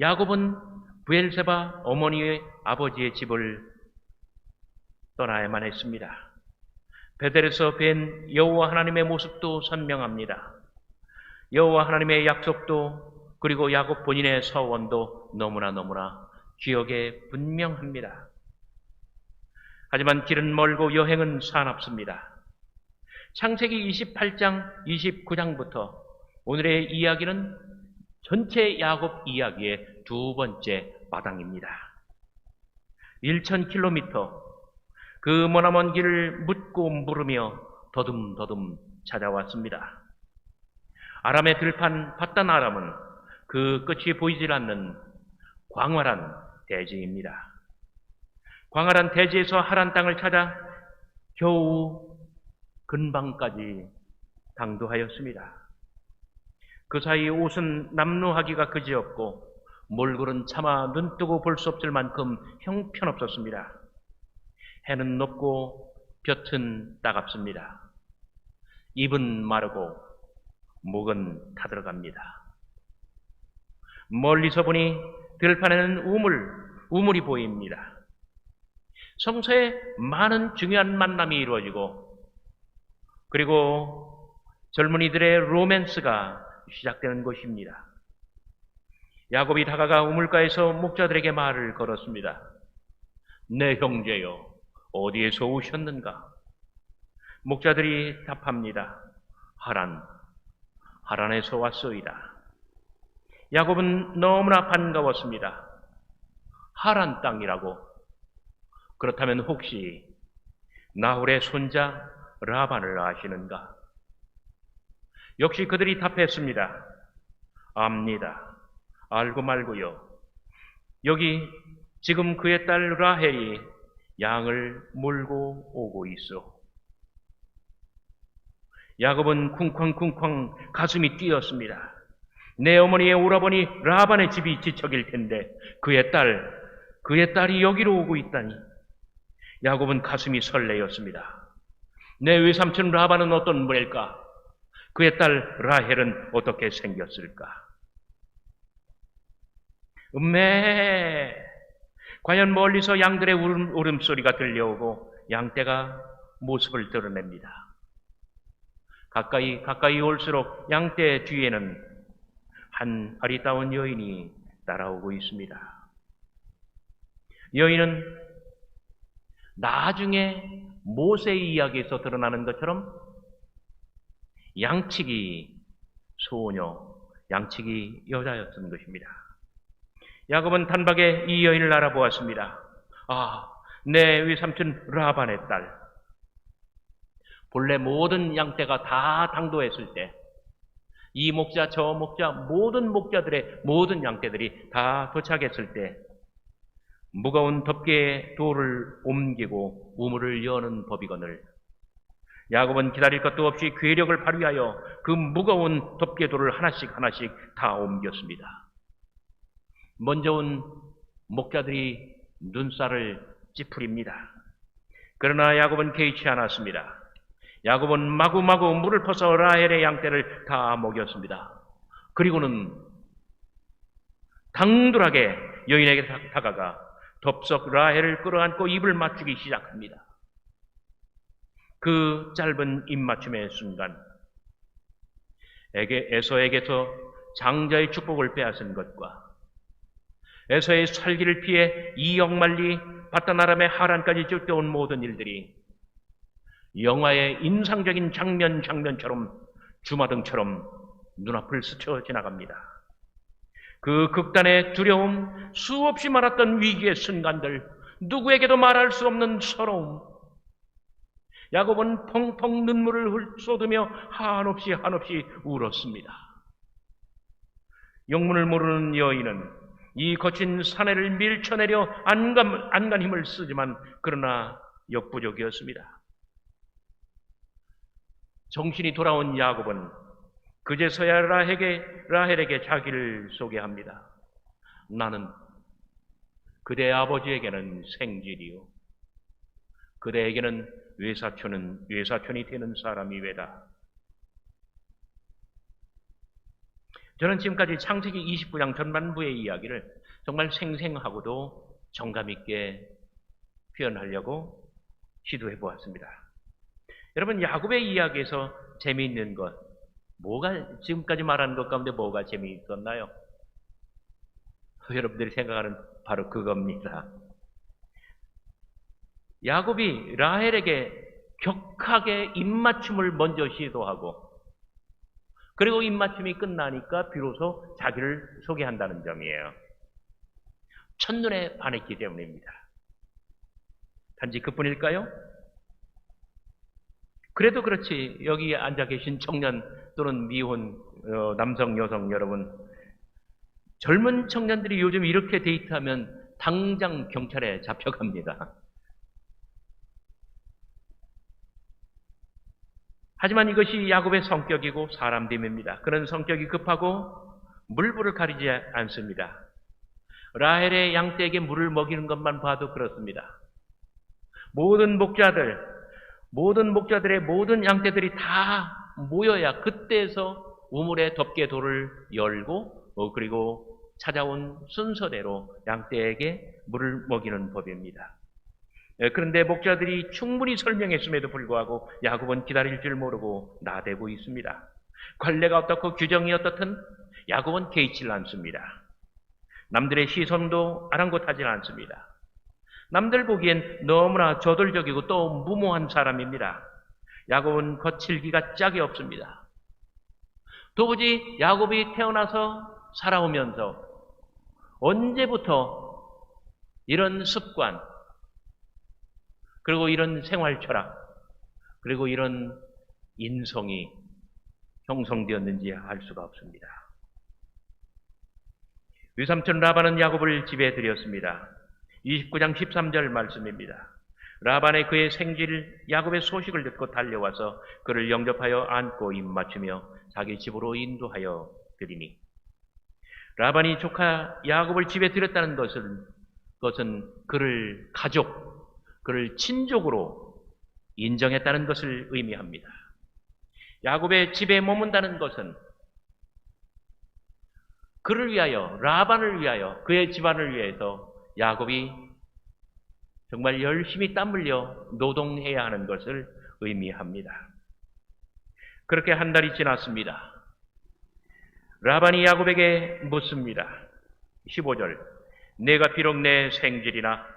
야곱은 브엘세바 어머니의 아버지의 집을 떠나야만 했습니다. 베델에서 뵌 여호와 하나님의 모습도 선명합니다. 여호와 하나님의 약속도 그리고 야곱 본인의 서원도 너무나 기억에 분명합니다. 하지만 길은 멀고 여행은 사납습니다. 창세기 28장 29장부터 오늘의 이야기는 전체 야곱 이야기의 두 번째 마당입니다. 1000km 그 머나먼 길을 묻고 물으며 더듬더듬 찾아왔습니다. 아람의 들판 바단 아람은 그 끝이 보이질 않는 광활한 대지입니다. 광활한 대지에서 하란 땅을 찾아 겨우 근방까지 당도하였습니다. 그 사이 옷은 남루하기가 그지없고 몰골은 차마 눈뜨고 볼 수 없을 만큼 형편없었습니다. 해는 높고 볕은 따갑습니다. 입은 마르고 목은 타들어갑니다. 멀리서 보니 들판에는 우물이 보입니다. 성서에 많은 중요한 만남이 이루어지고 그리고 젊은이들의 로맨스가 시작되는 곳입니다. 야곱이 다가가 우물가에서 목자들에게 말을 걸었습니다. 내 형제여, 어디에서 오셨는가? 목자들이 답합니다. 하란에서 왔소이다. 야곱은 너무나 반가웠습니다. 하란 땅이라고? 그렇다면 혹시 나홀의 손자 라반을 아시는가? 역시 그들이 답했습니다. 압니다. 알고 말고요. 여기 지금 그의 딸 라헬이 양을 몰고 오고 있어. 야곱은 쿵쾅쿵쾅 가슴이 뛰었습니다. 내 어머니의 오라버니 라반의 집이 지척일 텐데 그의 딸이 여기로 오고 있다니. 야곱은 가슴이 설레었습니다. 내 외삼촌 라반은 어떤 분일까? 그의 딸 라헬은 어떻게 생겼을까? 과연 멀리서 양들의 울음소리가 들려오고 양떼가 모습을 드러냅니다. 가까이 올수록 양떼 뒤에는 한 아리따운 여인이 따라오고 있습니다. 여인은 나중에 모세의 이야기에서 드러나는 것처럼 양치기 소녀, 양치기 여자였던 것입니다. 야곱은 단박에 이 여인을 알아보았습니다. 내 외삼촌 라반의 딸. 본래 모든 양떼가 다 당도했을 때 이 목자 저 목자 모든 목자들의 모든 양떼들이 다 도착했을 때 무거운 덮개에 돌을 옮기고 우물을 여는 법이거늘 야곱은 기다릴 것도 없이 괴력을 발휘하여 그 무거운 덮개돌을 하나씩 다 옮겼습니다. 먼저 온 목자들이 눈살을 찌푸립니다. 그러나 야곱은 개의치 않았습니다. 야곱은 마구마구 물을 퍼서 라헬의 양떼를 다 먹였습니다. 그리고는 당돌하게 여인에게 다가가 덥석 라헬을 끌어안고 입을 맞추기 시작합니다. 그 짧은 입맞춤의 순간 에서에게서 장자의 축복을 빼앗은 것과 에서의 살기를 피해 이역만리 바단 아람의 하란까지 쫓겨온 모든 일들이 영화의 인상적인 장면처럼 주마등처럼 눈앞을 스쳐 지나갑니다. 그 극단의 두려움, 수없이 많았던 위기의 순간들, 누구에게도 말할 수 없는 서러움. 야곱은 펑펑 눈물을 쏟으며 한없이 울었습니다. 영문을 모르는 여인은 이 거친 산해를 밀쳐내려 안간 힘을 쓰지만 그러나 역부족이었습니다. 정신이 돌아온 야곱은 그제서야 라헬에게 자기를 소개합니다. 나는 그대 아버지에게는 생질이요 그대에게는 외사촌이 되는 사람이 외다. 저는 지금까지 창세기 29장 전반부의 이야기를 정말 생생하고도 정감 있게 표현하려고 시도해 보았습니다. 여러분, 야곱의 이야기에서 재미있는 것, 지금까지 말한 것 가운데 뭐가 재미있었나요? 여러분들이 생각하는 바로 그겁니다. 야곱이 라헬에게 격하게 입맞춤을 먼저 시도하고, 그리고 입맞춤이 끝나니까 비로소 자기를 소개한다는 점이에요. 첫눈에 반했기 때문입니다. 단지 그뿐일까요? 그래도 그렇지, 여기 앉아 계신 청년 또는 미혼 남성, 여성 여러분, 젊은 청년들이 요즘 이렇게 데이트하면 당장 경찰에 잡혀갑니다. 하지만 이것이 야곱의 성격이고 사람됨입니다. 그런 성격이 급하고 물불을 가리지 않습니다. 라헬의 양떼에게 물을 먹이는 것만 봐도 그렇습니다. 모든 목자들의 모든 양떼들이 다 모여야 그때에서 우물의 덮개 돌을 열고 그리고 찾아온 순서대로 양떼에게 물을 먹이는 법입니다. 그런데 목자들이 충분히 설명했음에도 불구하고 야곱은 기다릴 줄 모르고 나대고 있습니다. 관례가 어떻고 규정이 어떻든 야곱은 개의치 않습니다. 남들의 시선도 아랑곳하지 않습니다. 남들 보기엔 너무나 저돌적이고 또 무모한 사람입니다. 야곱은 거칠기가 짝이 없습니다. 도무지 야곱이 태어나서 살아오면서 언제부터 이런 습관, 그리고 이런 생활 철학, 그리고 이런 인성이 형성되었는지 알 수가 없습니다. 외삼촌 라반은 야곱을 집에 들였습니다. 29장 13절 말씀입니다. 라반의 그의 생질 야곱의 소식을 듣고 달려와서 그를 영접하여 안고 입맞추며 자기 집으로 인도하여 드리니, 라반이 조카 야곱을 집에 들였다는 것은 그를 그를 친족으로 인정했다는 것을 의미합니다. 야곱의 집에 머문다는 것은 그를 위하여, 라반을 위하여, 그의 집안을 위해서 야곱이 정말 열심히 땀 흘려 노동해야 하는 것을 의미합니다. 그렇게 한 달이 지났습니다. 라반이 야곱에게 묻습니다. 15절, 내가 비록 내 생질이나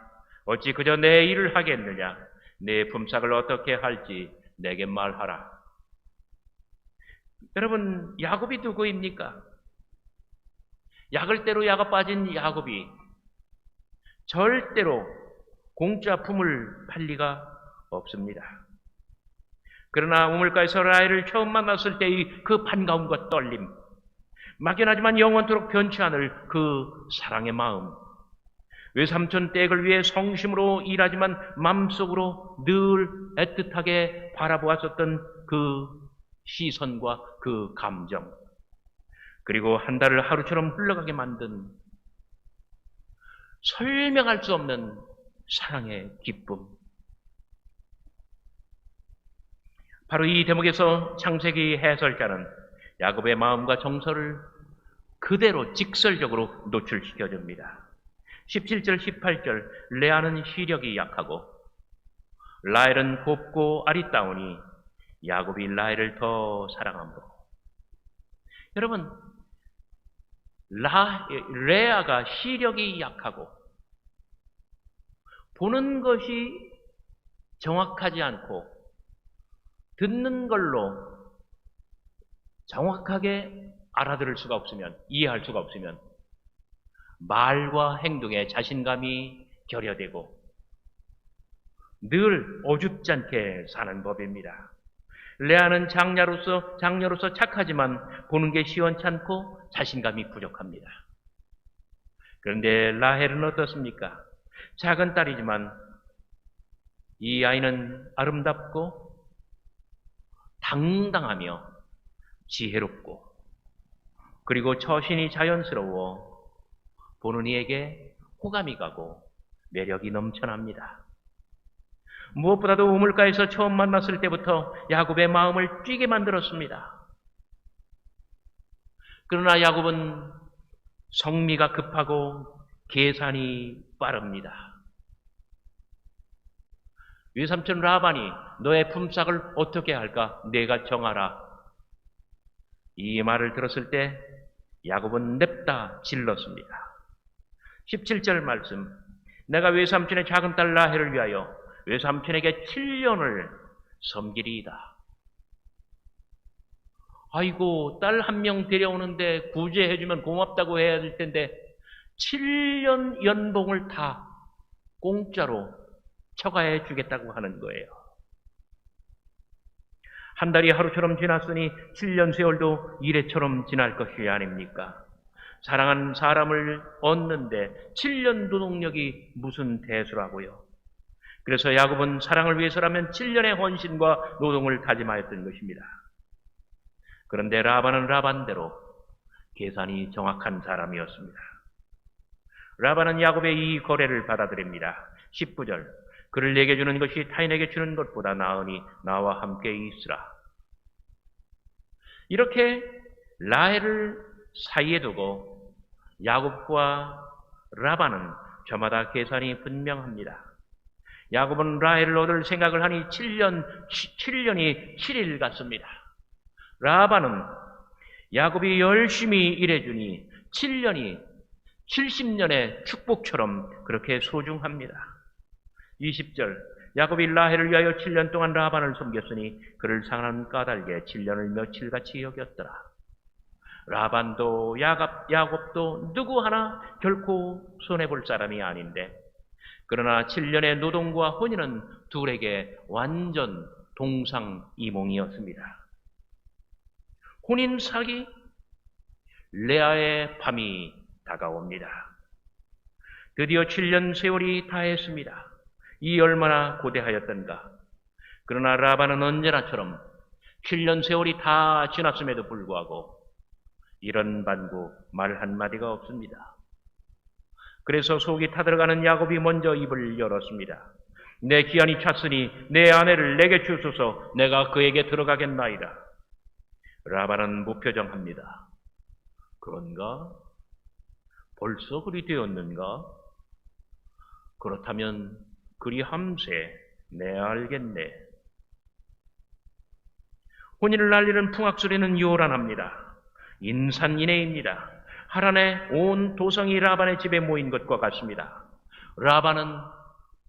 어찌 그저 내 일을 하겠느냐? 내 품삯을 어떻게 할지 내게 말하라. 여러분, 야곱이 누구입니까? 약을대로 야가 빠진 야곱이 절대로 공짜 품을 팔 리가 없습니다. 그러나 우물가에서 라헬을 처음 만났을 때의 그 반가움과 떨림, 막연하지만 영원토록 변치 않을 그 사랑의 마음, 외삼촌 댁을 위해 성심으로 일하지만 마음속으로 늘 애틋하게 바라보았었던 그 시선과 그 감정, 그리고 한 달을 하루처럼 흘러가게 만든 설명할 수 없는 사랑의 기쁨. 바로 이 대목에서 창세기 해설자는 야곱의 마음과 정서를 그대로 직설적으로 노출시켜줍니다. 17절, 18절, 레아는 시력이 약하고 라헬은 곱고 아리따우니 야곱이 라헬을 더 사랑하므로. 여러분, 레아가 시력이 약하고 보는 것이 정확하지 않고 듣는 걸로 정확하게 알아들을 수가 없으면, 이해할 수가 없으면 말과 행동에 자신감이 결여되고 늘 어줍지 않게 사는 법입니다. 레아는 장녀로서 착하지만 보는 게 시원찮고 자신감이 부족합니다. 그런데 라헬은 어떻습니까? 작은 딸이지만 이 아이는 아름답고 당당하며 지혜롭고 그리고 처신이 자연스러워 보는 이에게 호감이 가고 매력이 넘쳐납니다. 무엇보다도 우물가에서 처음 만났을 때부터 야곱의 마음을 뛰게 만들었습니다. 그러나 야곱은 성미가 급하고 계산이 빠릅니다. 외삼촌 라반이 너의 품삯을 어떻게 할까? 내가 정하라. 이 말을 들었을 때 야곱은 냅다 질렀습니다. 17절 말씀. 내가 외삼촌의 작은 딸 라헬을 위하여 외삼촌에게 7년을 섬기리이다. 아이고, 딸 한 명 데려오는데 구제해주면 고맙다고 해야 될 텐데 7년 연봉을 다 공짜로 처가해 주겠다고 하는 거예요. 한 달이 하루처럼 지났으니 7년 세월도 이래처럼 지날 것이 아닙니까? 사랑한 사람을 얻는데 7년 노동력이 무슨 대수라고요. 그래서 야곱은 사랑을 위해서라면 7년의 헌신과 노동을 다짐하였던 것입니다. 그런데 라반은 라반대로 계산이 정확한 사람이었습니다. 라반은 야곱의 이 거래를 받아들입니다. 19절. 그를 내게 주는 것이 타인에게 주는 것보다 나으니 나와 함께 있으라. 이렇게 라헬을 사이에 두고 야곱과 라반은 저마다 계산이 분명합니다. 야곱은 라헬을 얻을 생각을 하니 7년이 7일 같습니다. 라반은 야곱이 열심히 일해주니 7년이 70년의 축복처럼 그렇게 소중합니다. 20절. 야곱이 라헬을 위하여 7년 동안 라반을 섬겼으니 그를 상한 까닭에 7년을 며칠같이 여겼더라. 라반도 야곱도 누구 하나 결코 손해볼 사람이 아닌데, 그러나 7년의 노동과 혼인은 둘에게 완전 동상이몽이었습니다. 혼인 사기, 레아의 밤이 다가옵니다. 드디어 7년 세월이 다했습니다. 이 얼마나 고대하였던가. 그러나 라반은 언제나처럼 7년 세월이 다 지났음에도 불구하고 이런 반구 말 한마디가 없습니다. 그래서 속이 타들어가는 야곱이 먼저 입을 열었습니다. 내 기한이 찼으니 내 아내를 내게 주소서. 내가 그에게 들어가겠나이다. 라반은 무표정합니다. 그런가? 벌써 그리 되었는가? 그렇다면 그리 함세 내 알겠네. 혼인을 날리는 풍악소리는 요란합니다. 인산인해입니다. 하란의 온 도성이 라반의 집에 모인 것과 같습니다. 라반은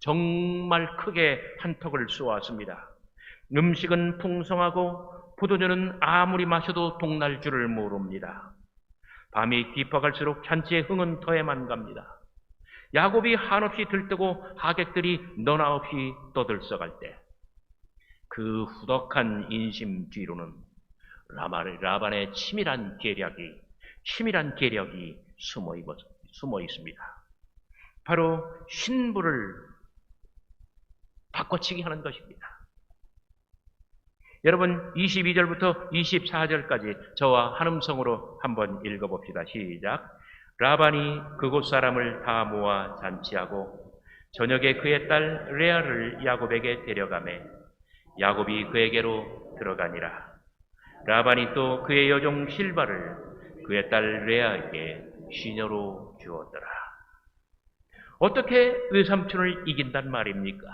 정말 크게 한턱을 쏘았습니다. 음식은 풍성하고 포도주는 아무리 마셔도 동날 줄을 모릅니다. 밤이 깊어갈수록 잔치의 흥은 더해만 갑니다. 야곱이 한없이 들뜨고 하객들이 너나 없이 떠들썩할 때 그 후덕한 인심 뒤로는 라반의 치밀한 계략이 숨어 있습니다. 바로 신부를 바꿔치기 하는 것입니다. 여러분, 22절부터 24절까지 저와 한음성으로 한번 읽어봅시다. 시작. 라반이 그곳 사람을 다 모아 잔치하고 저녁에 그의 딸 레아를 야곱에게 데려가매 야곱이 그에게로 들어가니라. 라반이 또 그의 여종 실바를 그의 딸 레아에게 시녀로 주었더라. 어떻게 외삼촌을 이긴단 말입니까?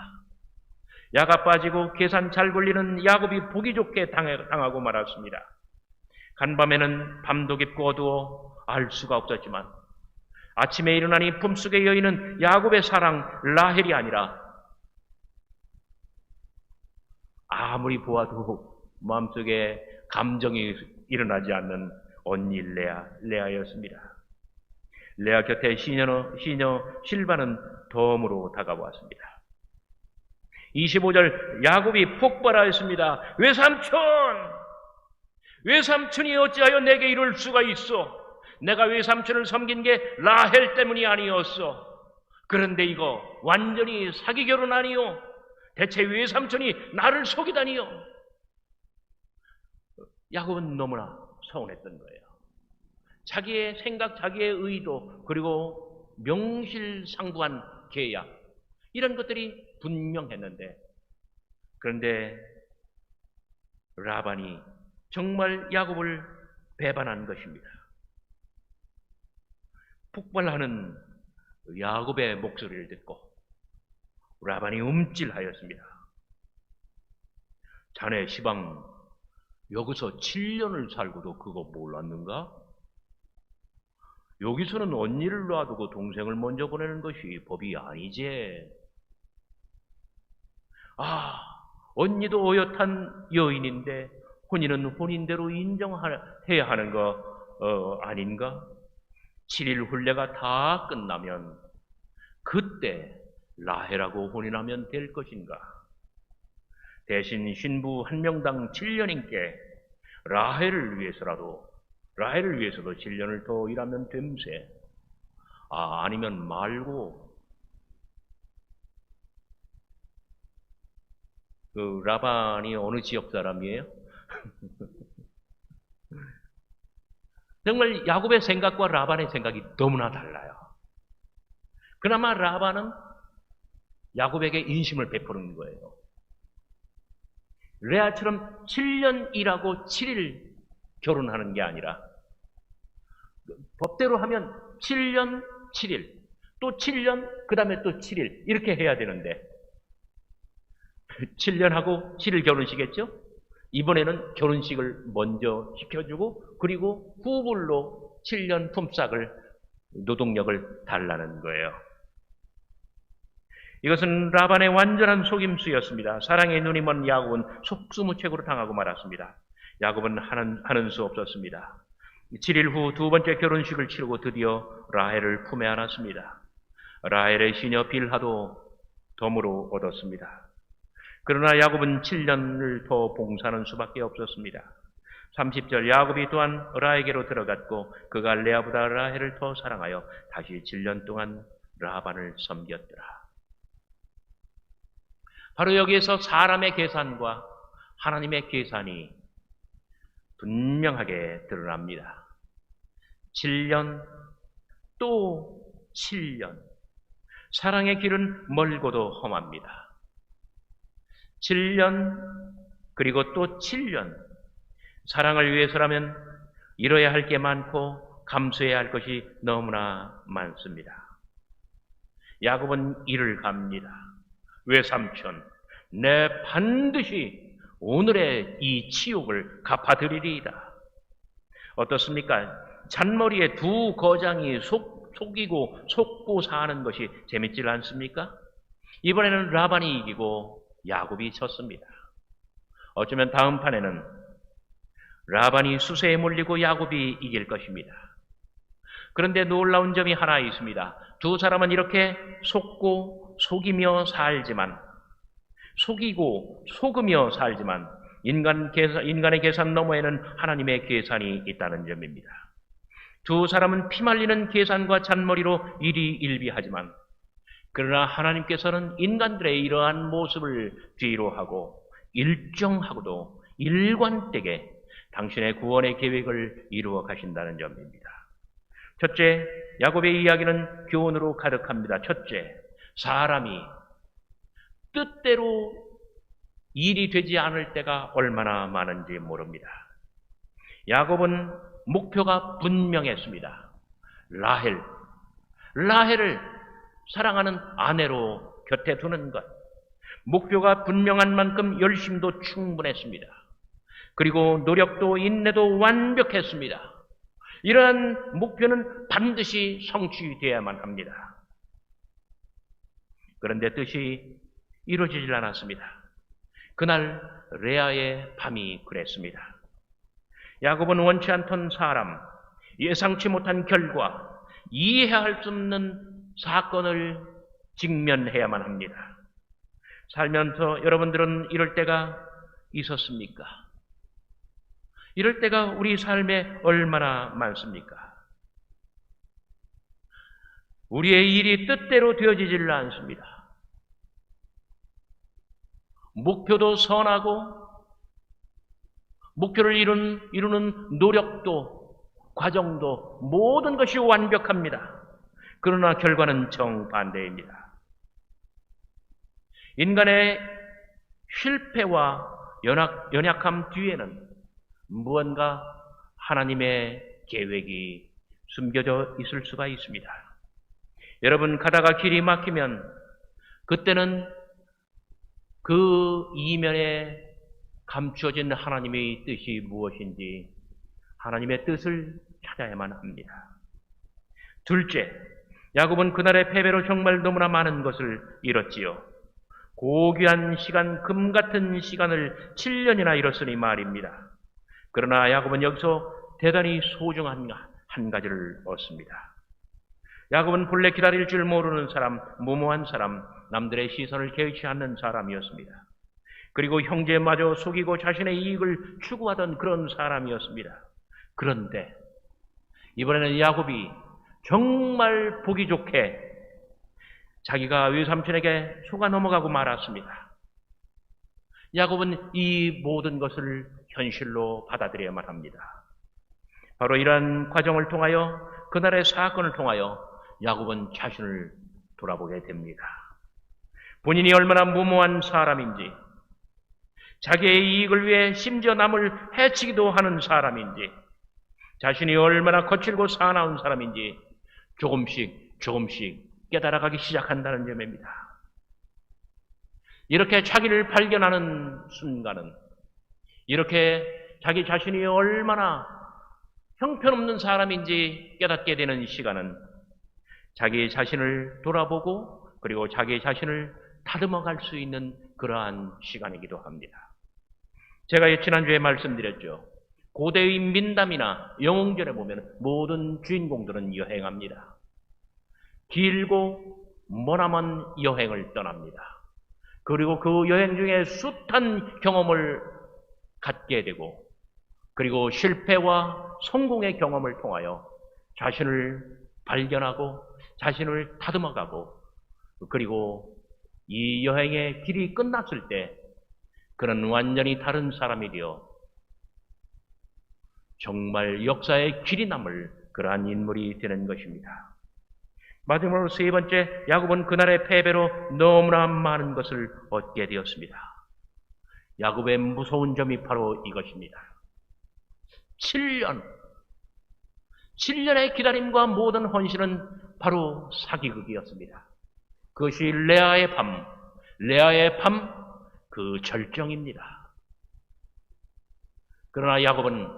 야가 빠지고 계산 잘 굴리는 야곱이 보기 좋게 당하고 말았습니다. 간밤에는 밤도 깊고 어두워 알 수가 없었지만 아침에 일어나니 품속의 여인은 야곱의 사랑 라헬이 아니라 아무리 보아도 마음속에 감정이 일어나지 않는 언니 레아였습니다. 레아 곁에 시녀 실바는 덤으로 다가왔습니다. 25절. 야곱이 폭발하였습니다. 외삼촌이 어찌하여 내게 이럴 수가 있어? 내가 외삼촌을 섬긴 게 라헬 때문이 아니었어. 그런데 이거 완전히 사기 결혼 아니요? 대체 외삼촌이 나를 속이다니요? 야곱은 너무나 서운했던 거예요. 자기의 생각, 자기의 의도, 그리고 명실상부한 계약, 이런 것들이 분명했는데, 그런데 라반이 정말 야곱을 배반한 것입니다. 폭발하는 야곱의 목소리를 듣고 라반이 움찔하였습니다. 자네 시방 여기서 7년을 살고도 그거 몰랐는가? 여기서는 언니를 놔두고 동생을 먼저 보내는 것이 법이 아니지. 언니도 어엿한 여인인데 혼인은 혼인대로 인정해야 하는 거 아닌가? 7일 혼례가 다 끝나면 그때 라헬하고 혼인하면 될 것인가? 대신 신부 한 명당 7년인께 라헬을 위해서도 7년을 더 일하면 됨세. 아니면 말고. 그 라반이 어느 지역 사람이에요? 정말 야곱의 생각과 라반의 생각이 너무나 달라요. 그나마 라반은 야곱에게 인심을 베푸는 거예요. 레아처럼 7년 일하고 7일 결혼하는 게 아니라 법대로 하면 7년 7일, 또 7년, 그 다음에 또 7일 이렇게 해야 되는데 7년하고 7일 결혼식했죠? 이번에는 결혼식을 먼저 시켜주고 그리고 후불로 7년 품삯을 노동력을 달라는 거예요. 이것은 라반의 완전한 속임수였습니다. 사랑의 눈이 먼 야곱은 속수무책으로 당하고 말았습니다. 야곱은 하는 수 없었습니다. 7일 후 두 번째 결혼식을 치르고 드디어 라헬을 품에 안았습니다. 라헬의 시녀 빌하도 덤으로 얻었습니다. 그러나 야곱은 7년을 더 봉사하는 수밖에 없었습니다. 30절 야곱이 또한 라에게로 들어갔고 그가 레아보다 라헬을 더 사랑하여 다시 7년 동안 라반을 섬겼더라. 바로 여기에서 사람의 계산과 하나님의 계산이 분명하게 드러납니다. 7년 또 7년. 사랑의 길은 멀고도 험합니다. 7년 그리고 또 7년. 사랑을 위해서라면 이뤄야 할 게 많고 감수해야 할 것이 너무나 많습니다. 야곱은 이를 갑니다. 외삼촌, 내 반드시 오늘의 이 치욕을 갚아드리리이다. 어떻습니까? 잔머리에 두 거장이 속이고 속고 사는 것이 재밌질 않습니까? 이번에는 라반이 이기고 야곱이 졌습니다. 어쩌면 다음 판에는 라반이 수세에 몰리고 야곱이 이길 것입니다. 그런데 놀라운 점이 하나 있습니다. 두 사람은 이렇게 속고 속이며 살지만, 속이고 속으며 살지만 인간의 계산 너머에는 하나님의 계산이 있다는 점입니다. 두 사람은 피말리는 계산과 잔머리로 일희일비하지만 그러나 하나님께서는 인간들의 이러한 모습을 뒤로 하고 일정하고도 일관되게 당신의 구원의 계획을 이루어 가신다는 점입니다. 첫째, 야곱의 이야기는 교훈으로 가득합니다. 첫째, 사람이 뜻대로 일이 되지 않을 때가 얼마나 많은지 모릅니다. 야곱은 목표가 분명했습니다. 라헬을 사랑하는 아내로 곁에 두는 것. 목표가 분명한 만큼 열심도 충분했습니다. 그리고 노력도 인내도 완벽했습니다. 이러한 목표는 반드시 성취되어야만 합니다. 그런데 뜻이 이루어지질 않았습니다. 그날 레아의 밤이 그랬습니다. 야곱은 원치 않던 사람, 예상치 못한 결과, 이해할 수 없는 사건을 직면해야만 합니다. 살면서 여러분들은 이럴 때가 있었습니까? 이럴 때가 우리 삶에 얼마나 많습니까? 우리의 일이 뜻대로 되어지질 않습니다. 목표도 선하고 목표를 이루는 노력도 과정도 모든 것이 완벽합니다. 그러나 결과는 정반대입니다. 인간의 실패와 연약함 뒤에는 무언가 하나님의 계획이 숨겨져 있을 수가 있습니다. 여러분, 가다가 길이 막히면 그때는 그 이면에 감추어진 하나님의 뜻이 무엇인지 하나님의 뜻을 찾아야만 합니다. 둘째, 야곱은 그날의 패배로 정말 너무나 많은 것을 잃었지요. 고귀한 시간, 금 같은 시간을 7년이나 잃었으니 말입니다. 그러나 야곱은 여기서 대단히 소중한 한 가지를 얻습니다. 야곱은 본래 기다릴 줄 모르는 사람, 무모한 사람, 남들의 시선을 개의치 않는 사람이었습니다. 그리고 형제마저 속이고 자신의 이익을 추구하던 그런 사람이었습니다. 그런데 이번에는 야곱이 정말 보기 좋게 자기가 외삼촌에게 속아 넘어가고 말았습니다. 야곱은 이 모든 것을 현실로 받아들여야만 합니다. 바로 이러한 과정을 통하여, 그날의 사건을 통하여 야곱은 자신을 돌아보게 됩니다. 본인이 얼마나 무모한 사람인지, 자기의 이익을 위해 심지어 남을 해치기도 하는 사람인지, 자신이 얼마나 거칠고 사나운 사람인지 조금씩 깨달아가기 시작한다는 점입니다. 이렇게 자기를 발견하는 순간은, 이렇게 자기 자신이 얼마나 형편없는 사람인지 깨닫게 되는 시간은 자기 자신을 돌아보고 그리고 자기 자신을 다듬어갈 수 있는 그러한 시간이기도 합니다. 제가 지난주에 말씀드렸죠. 고대의 민담이나 영웅전에 보면 모든 주인공들은 여행합니다. 길고 머나먼 여행을 떠납니다. 그리고 그 여행 중에 숱한 경험을 갖게 되고, 그리고 실패와 성공의 경험을 통하여 자신을 발견하고 자신을 다듬어가고, 그리고 이 여행의 길이 끝났을 때 그는 완전히 다른 사람이 되어 정말 역사의 길이 남을 그러한 인물이 되는 것입니다. 마지막으로 세 번째, 야곱은 그날의 패배로 너무나 많은 것을 얻게 되었습니다. 야곱의 무서운 점이 바로 이것입니다. 7년의 기다림과 모든 헌신은 바로 사기극이었습니다. 그것이 레아의 밤, 그 절정입니다. 그러나 야곱은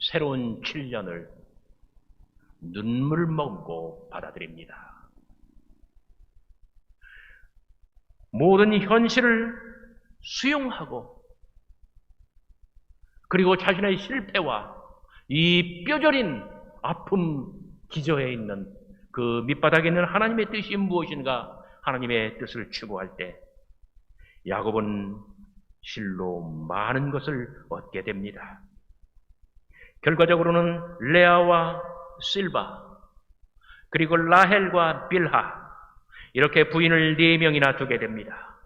새로운 7년을 눈물 머금고 받아들입니다. 모든 현실을 수용하고, 그리고 자신의 실패와 이 뼈저린 아픔 기저에 있는 그 밑바닥에 있는 하나님의 뜻이 무엇인가, 하나님의 뜻을 추구할 때 야곱은 실로 많은 것을 얻게 됩니다. 결과적으로는 레아와 실바, 그리고 라헬과 빌하, 이렇게 부인을 4명이나 두게 됩니다.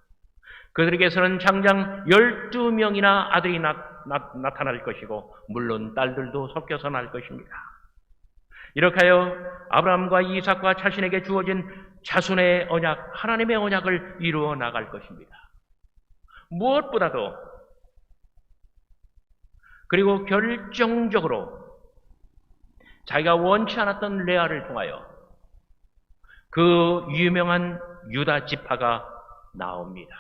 그들에게서는 장장 12명이나 아들이 나타날 것이고, 물론 딸들도 섞여서 날 것입니다. 이렇게 하여 아브라함과 이삭과 자신에게 주어진 자손의 언약, 하나님의 언약을 이루어 나갈 것입니다. 무엇보다도, 그리고 결정적으로 자기가 원치 않았던 레아를 통하여 그 유명한 유다 지파가 나옵니다.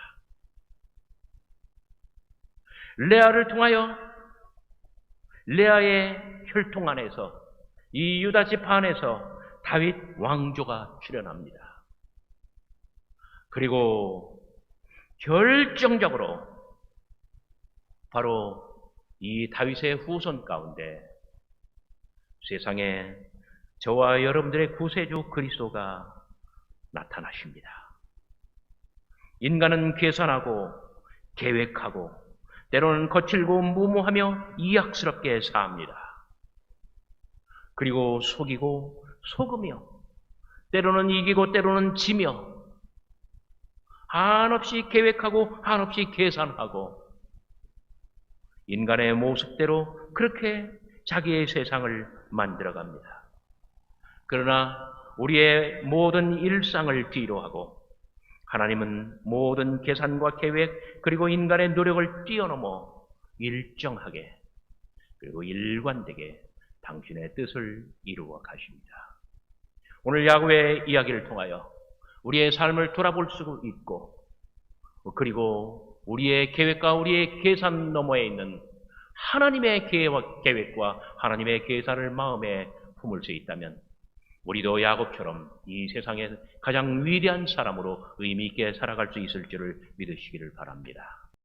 레아를 통하여 레아의 혈통 안에서, 이 유다 지파 안에서 다윗 왕조가 출현합니다. 그리고 결정적으로 바로 이 다윗의 후손 가운데 세상에 저와 여러분들의 구세주 그리스도가 나타나십니다. 인간은 계산하고 계획하고 때로는 거칠고 무모하며 이악스럽게 삽니다. 그리고 속이고 속으며 때로는 이기고 때로는 지며 한없이 계획하고 한없이 계산하고 인간의 모습대로 그렇게 자기의 세상을 만들어갑니다. 그러나 우리의 모든 일상을 뒤로하고 하나님은 모든 계산과 계획 그리고 인간의 노력을 뛰어넘어 일정하게 그리고 일관되게 당신의 뜻을 이루어 가십니다. 오늘 야고의 이야기를 통하여 우리의 삶을 돌아볼 수 있고, 그리고 우리의 계획과 우리의 계산 너머에 있는 하나님의 계획과 하나님의 계산을 마음에 품을 수 있다면 우리도 야곱처럼 이 세상의 가장 위대한 사람으로 의미 있게 살아갈 수 있을 줄을 믿으시기를 바랍니다.